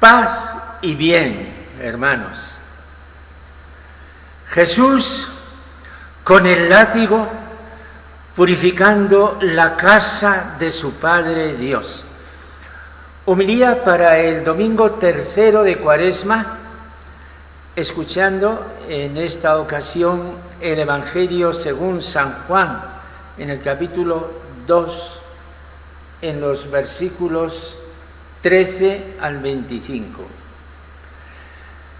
Paz y bien, hermanos. Jesús con el látigo purificando la casa de su Padre Dios. Homilía para el domingo tercero de Cuaresma, escuchando en esta ocasión el Evangelio según San Juan, en el capítulo 2, en los versículos 13 al 25.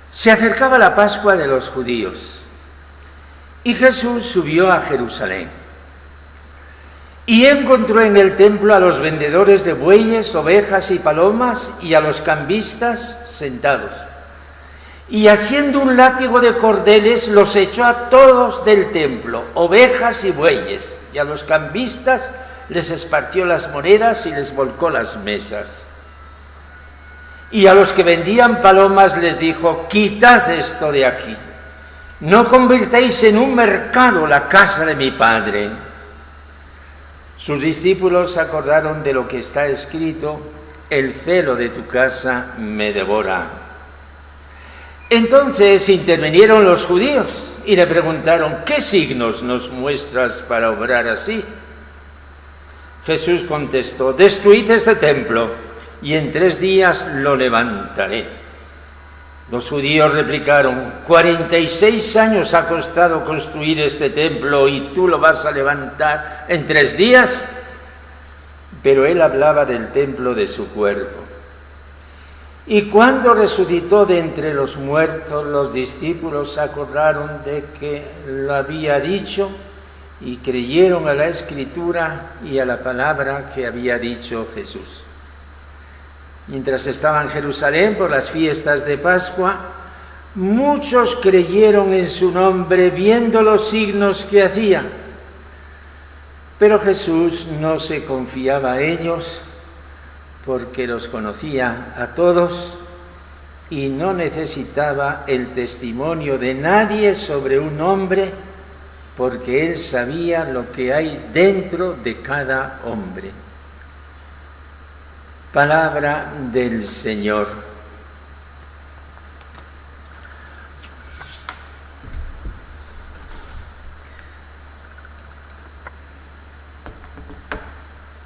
Se acercaba la Pascua de los judíos y Jesús subió a Jerusalén y encontró en el templo a los vendedores de bueyes, ovejas y palomas y a los cambistas sentados. Y haciendo un látigo de cordeles los echó a todos del templo, ovejas y bueyes, y a los cambistas les esparció las monedas y les volcó las mesas. Y a los que vendían palomas les dijo: quitad esto de aquí, no convirtáis en un mercado la casa de mi Padre. Sus discípulos se acordaron de lo que está escrito: el celo de tu casa me devora. Entonces intervinieron los judíos y le preguntaron: ¿qué signos nos muestras para obrar así? Jesús contestó: destruid este templo y en 3 días lo levantaré. Los judíos replicaron: 46 años ha costado construir este templo y tú lo vas a levantar en 3 días. Pero él hablaba del templo de su cuerpo. Y cuando resucitó de entre los muertos, los discípulos se acordaron de que lo había dicho y creyeron a la Escritura y a la palabra que había dicho Jesús. Mientras estaba en Jerusalén por las fiestas de Pascua, muchos creyeron en su nombre viendo los signos que hacía. Pero Jesús no se confiaba a ellos porque los conocía a todos y no necesitaba el testimonio de nadie sobre un hombre, porque él sabía lo que hay dentro de cada hombre. Palabra del Señor.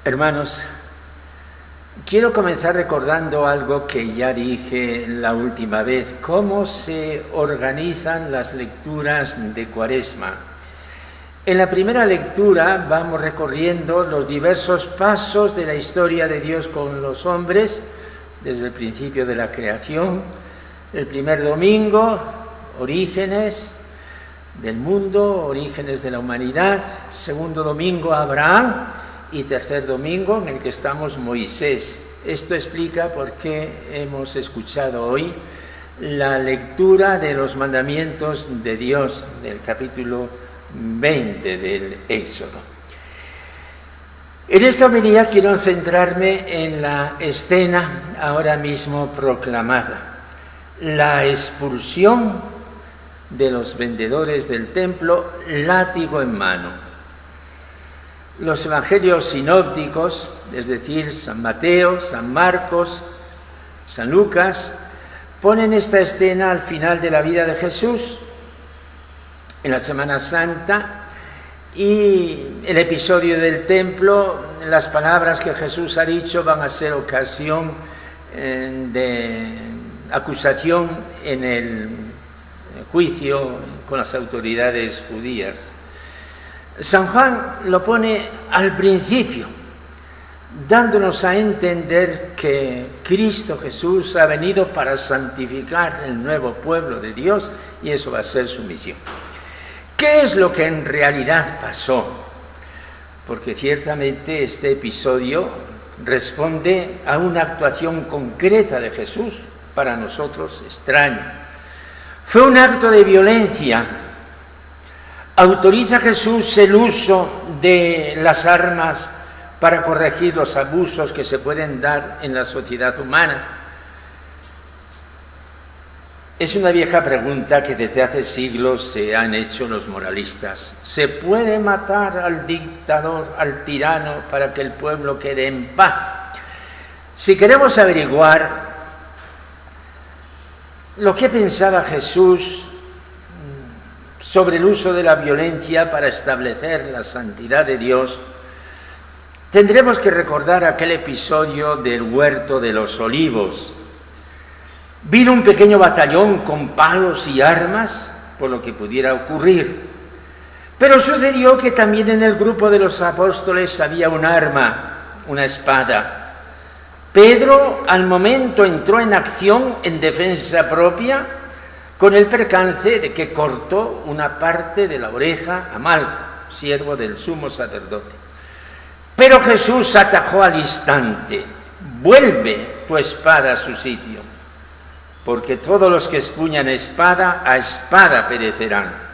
Hermanos, quiero comenzar recordando algo que ya dije la última vez: cómo se organizan las lecturas de Cuaresma. En la primera lectura vamos recorriendo los diversos pasos de la historia de Dios con los hombres, desde el principio de la creación. El primer domingo, orígenes del mundo, orígenes de la humanidad. Segundo domingo, Abraham. Y tercer domingo, en el que estamos, Moisés. Esto explica por qué hemos escuchado hoy la lectura de los mandamientos de Dios del capítulo 20 del Éxodo. En esta homilía quiero centrarme en la escena ahora mismo proclamada: la expulsión de los vendedores del templo, látigo en mano. Los evangelios sinópticos, es decir, San Mateo, San Marcos, San Lucas, ponen esta escena al final de la vida de Jesús, en la Semana Santa, y el episodio del templo, las palabras que Jesús ha dicho van a ser ocasión de acusación en el juicio con las autoridades judías. San Juan lo pone al principio, dándonos a entender que Cristo Jesús ha venido para santificar el nuevo pueblo de Dios, y eso va a ser su misión. ¿Qué es lo que en realidad pasó? Porque ciertamente este episodio responde a una actuación concreta de Jesús, para nosotros extraña. Fue un acto de violencia. ¿Autoriza Jesús el uso de las armas para corregir los abusos que se pueden dar en la sociedad humana? Es una vieja pregunta que desde hace siglos se han hecho los moralistas. ¿Se puede matar al dictador, al tirano, para que el pueblo quede en paz? Si queremos averiguar lo que pensaba Jesús sobre el uso de la violencia para establecer la santidad de Dios, tendremos que recordar aquel episodio del Huerto de los Olivos. Vino un pequeño batallón con palos y armas, por lo que pudiera ocurrir. Pero sucedió que también en el grupo de los apóstoles había un arma, una espada. Pedro al momento entró en acción en defensa propia, con el percance de que cortó una parte de la oreja a Malco, siervo del sumo sacerdote. Pero Jesús atajó al instante: vuelve tu espada a su sitio, porque todos los que empuñan espada, a espada perecerán.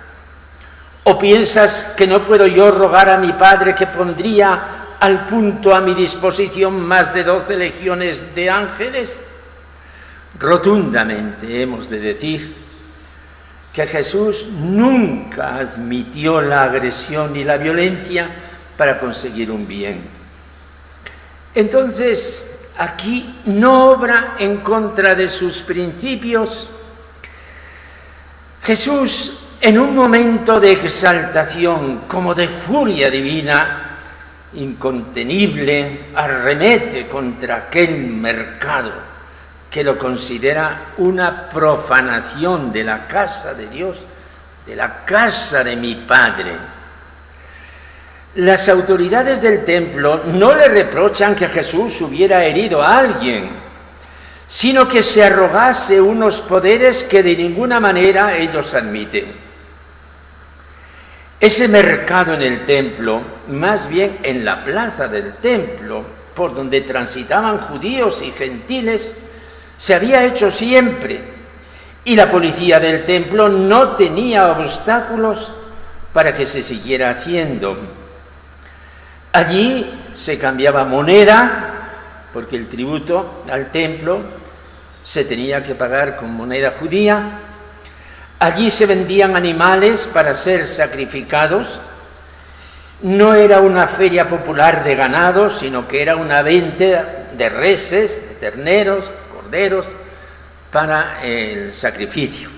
¿O piensas que no puedo yo rogar a mi Padre que pondría al punto a mi disposición más de 12 legiones de ángeles? Rotundamente hemos de decir que Jesús nunca admitió la agresión y la violencia para conseguir un bien. Entonces, aquí no obra en contra de sus principios. Jesús, en un momento de exaltación, como de furia divina, incontenible, arremete contra aquel mercado que lo considera una profanación de la casa de Dios, de la casa de mi Padre. Las autoridades del templo no le reprochan que Jesús hubiera herido a alguien, sino que se arrogase unos poderes que de ninguna manera ellos admiten. Ese mercado en el templo, más bien en la plaza del templo, por donde transitaban judíos y gentiles, se había hecho siempre, y la policía del templo no tenía obstáculos para que se siguiera haciendo. Allí se cambiaba moneda, porque el tributo al templo se tenía que pagar con moneda judía. Allí se vendían animales para ser sacrificados. No era una feria popular de ganado, sino que era una venta de reses, de terneros, corderos, para el sacrificio.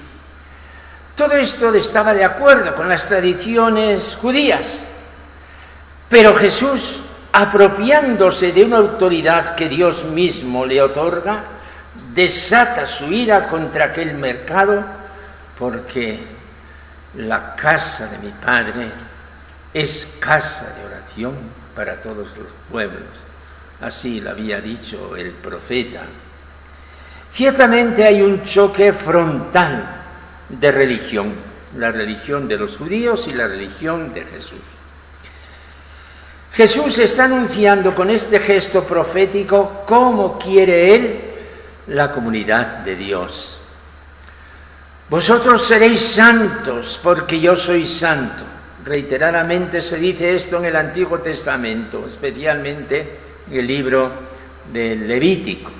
Todo esto estaba de acuerdo con las tradiciones judías, pero Jesús, apropiándose de una autoridad que Dios mismo le otorga, desata su ira contra aquel mercado, porque la casa de mi Padre es casa de oración para todos los pueblos. Así lo había dicho el profeta. Ciertamente hay un choque frontal de religión, la religión de los judíos y la religión de Jesús. Jesús está anunciando con este gesto profético cómo quiere Él la comunidad de Dios. Vosotros seréis santos porque yo soy santo. Reiteradamente se dice esto en el Antiguo Testamento, especialmente en el libro del Levítico.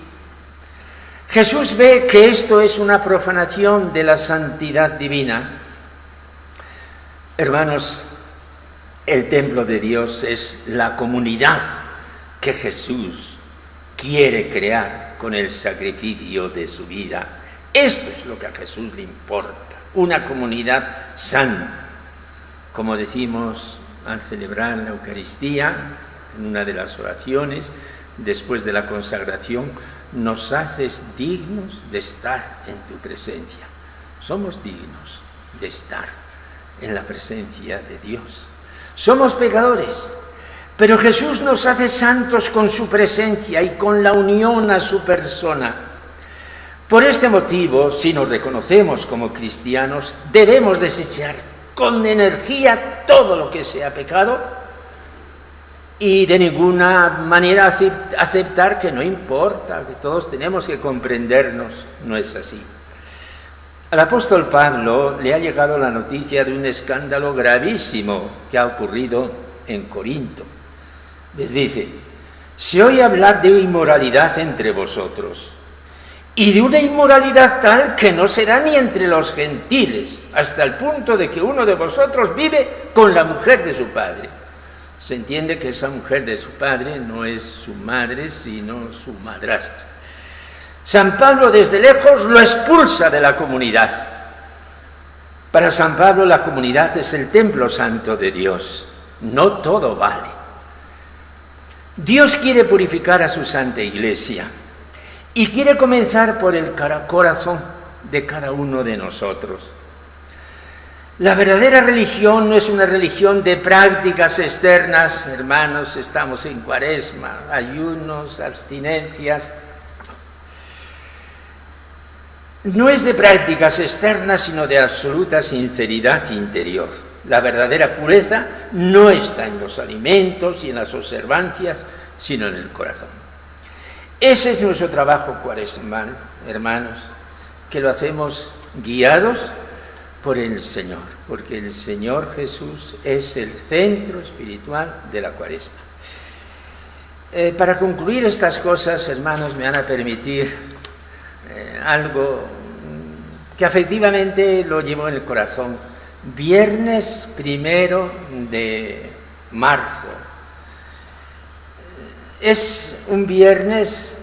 Jesús ve que esto es una profanación de la santidad divina. Hermanos, el templo de Dios es la comunidad que Jesús quiere crear con el sacrificio de su vida. Esto es lo que a Jesús le importa, una comunidad santa. Como decimos al celebrar la Eucaristía, en una de las oraciones, después de la consagración, nos haces dignos de estar en tu presencia. Somos dignos de estar en la presencia de Dios. Somos pecadores, pero Jesús nos hace santos con su presencia y con la unión a su persona. Por este motivo, si nos reconocemos como cristianos, debemos desechar con energía todo lo que sea pecado y de ninguna manera aceptar que no importa, que todos tenemos que comprendernos. No es así. Al apóstol Pablo le ha llegado la noticia de un escándalo gravísimo que ha ocurrido en Corinto. Les dice: se oye hablar de inmoralidad entre vosotros, y de una inmoralidad tal que no se da ni entre los gentiles, hasta el punto de que uno de vosotros vive con la mujer de su padre. Se entiende que esa mujer de su padre no es su madre, sino su madrastra. San Pablo desde lejos lo expulsa de la comunidad. Para San Pablo la comunidad es el templo santo de Dios. No todo vale. Dios quiere purificar a su santa iglesia y quiere comenzar por el corazón de cada uno de nosotros. La verdadera religión no es una religión de prácticas externas. Hermanos, estamos en Cuaresma, ayunos, abstinencias. No es de prácticas externas, sino de absoluta sinceridad interior. La verdadera pureza no está en los alimentos y en las observancias, sino en el corazón. Ese es nuestro trabajo cuaresmal, hermanos, que lo hacemos guiados por el Señor, porque el Señor Jesús es el centro espiritual de la Cuaresma. Para concluir estas cosas, hermanos, me van a permitir algo que afectivamente lo llevo en el corazón. Viernes 1 de marzo. Es un viernes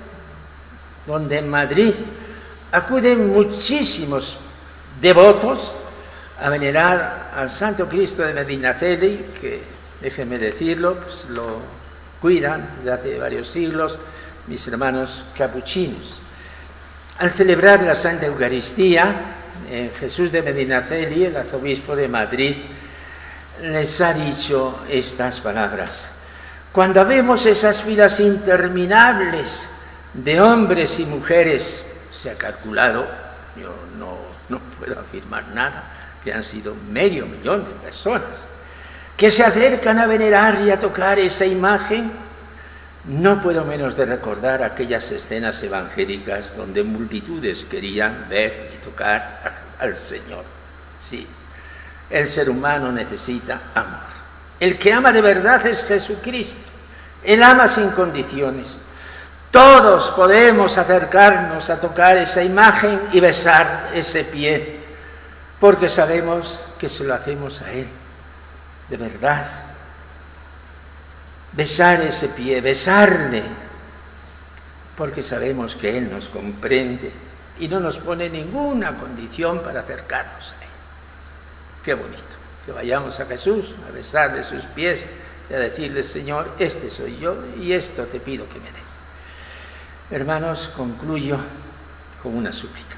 donde en Madrid acuden muchísimos devotos a venerar al Santo Cristo de Medinaceli, que, déjenme decirlo, pues lo cuidan desde hace varios siglos mis hermanos capuchinos. Al celebrar la Santa Eucaristía, Jesús de Medinaceli, el arzobispo de Madrid, les ha dicho estas palabras. Cuando vemos esas filas interminables de hombres y mujeres, se ha calculado, yo no puedo afirmar nada, que han sido 500.000 de personas, que se acercan a venerar y a tocar esa imagen, no puedo menos de recordar aquellas escenas evangélicas donde multitudes querían ver y tocar al Señor. Sí, el ser humano necesita amor. El que ama de verdad es Jesucristo. Él ama sin condiciones. Todos podemos acercarnos a tocar esa imagen y besar ese pie, porque sabemos que se lo hacemos a Él, de verdad. Besar ese pie, besarle, porque sabemos que Él nos comprende y no nos pone ninguna condición para acercarnos a Él. Qué bonito, que vayamos a Jesús a besarle sus pies y a decirle, Señor, este soy yo y esto te pido que me des. Hermanos, concluyo con una súplica,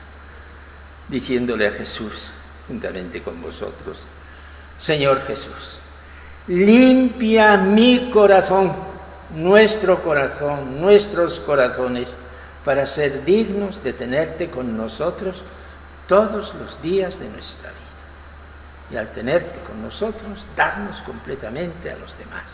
diciéndole a Jesús, juntamente con vosotros, Señor Jesús, limpia mi corazón, nuestros corazones, para ser dignos de tenerte con nosotros todos los días de nuestra vida. Y al tenerte con nosotros, darnos completamente a los demás.